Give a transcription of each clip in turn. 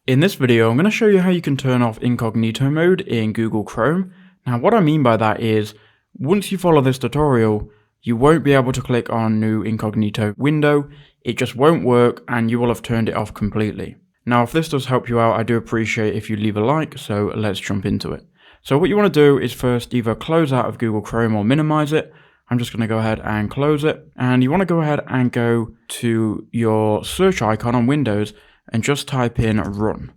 In this video, I'm going to show you how you can turn off incognito mode in Google Chrome. Now, what I mean by that is, once you follow this tutorial, you won't be able to click on new incognito window. It just won't work and you will have turned it off completely. Now, if this does help you out, I do appreciate if you leave a like, so let's jump into it. So what you want to do is first either close out of Google Chrome or minimize it. I'm just going to go ahead and close it. And you want to go ahead and go to your search icon on Windows and just type in run.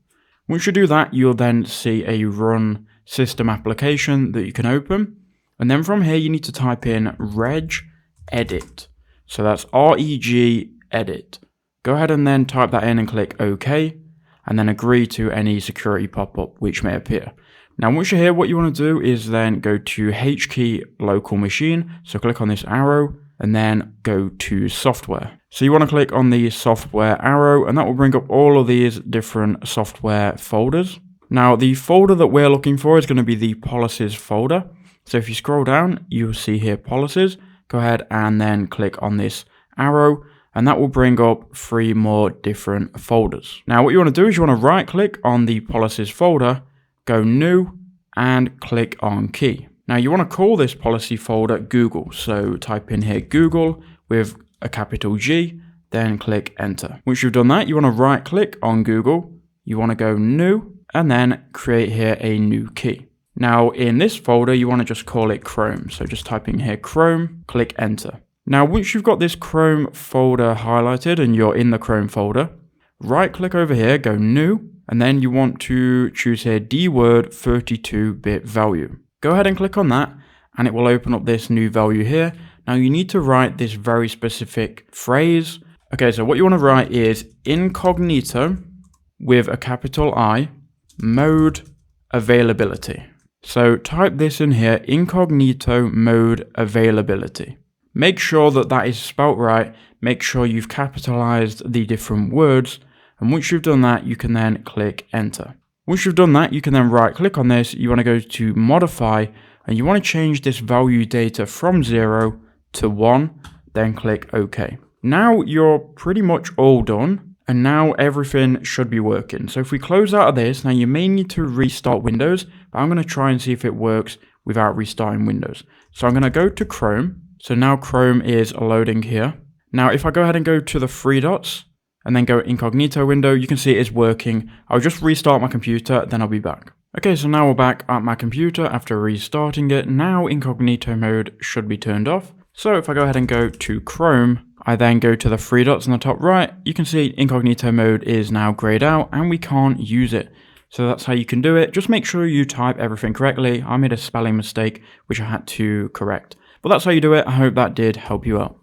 Once you do that, you'll then see a run system application that you can open. And then from here, you need to type in regedit. So that's reg edit. Go ahead and then type that in and click OK, and then agree to any security pop-up which may appear. Now, once you're here, what you want to do is then go to H key local machine. So click on this arrow and then go to software. So you want to click on the software arrow and that will bring up all of these different software folders. Now, the folder that we're looking for is going to be the policies folder. So if you scroll down, you'll see here policies. Go ahead and then click on this arrow and that will bring up 3 more different folders. Now, what you want to do is you want to right click on the policies folder, go new and click on key. Now you want to call this policy folder Google. So type in here Google with a capital G, then click enter. Once you've done that, you want to right click on Google. You want to go new and then create here a new key. Now in this folder, you want to just call it Chrome. So just type in here Chrome, click enter. Now once you've got this Chrome folder highlighted and you're in the Chrome folder, right click over here, go new, and then you want to choose here dword 32-bit value. Go ahead and click on that and it will open up this new value here. Now you need to write this very specific phrase. Okay, so what you want to write is incognito with a capital I, mode availability. So type this in here, incognito mode availability. Make sure that that is spelt right. Make sure you've capitalized the different words. And once you've done that, you can then click enter. Once you've done that, you can then right click on this. You want to go to modify and you want to change this value data from 0 to 1, then click OK. Now you're pretty much all done and now everything should be working. So if we close out of this, now you may need to restart Windows, but I'm going to try and see if it works without restarting Windows. So I'm going to go to Chrome. So now Chrome is loading here. Now if I go ahead and go to the 3 dots, and then go incognito window, you can see it is working. I'll just restart my computer, then I'll be back. Okay, so now we're back at my computer after restarting it. Now incognito mode should be turned off. So if I go ahead and go to Chrome, I then go to the 3 dots on the top right, you can see incognito mode is now grayed out and we can't use it. So that's how you can do it. Just make sure you type everything correctly. I made a spelling mistake, which I had to correct. But that's how you do it. I hope that did help you out.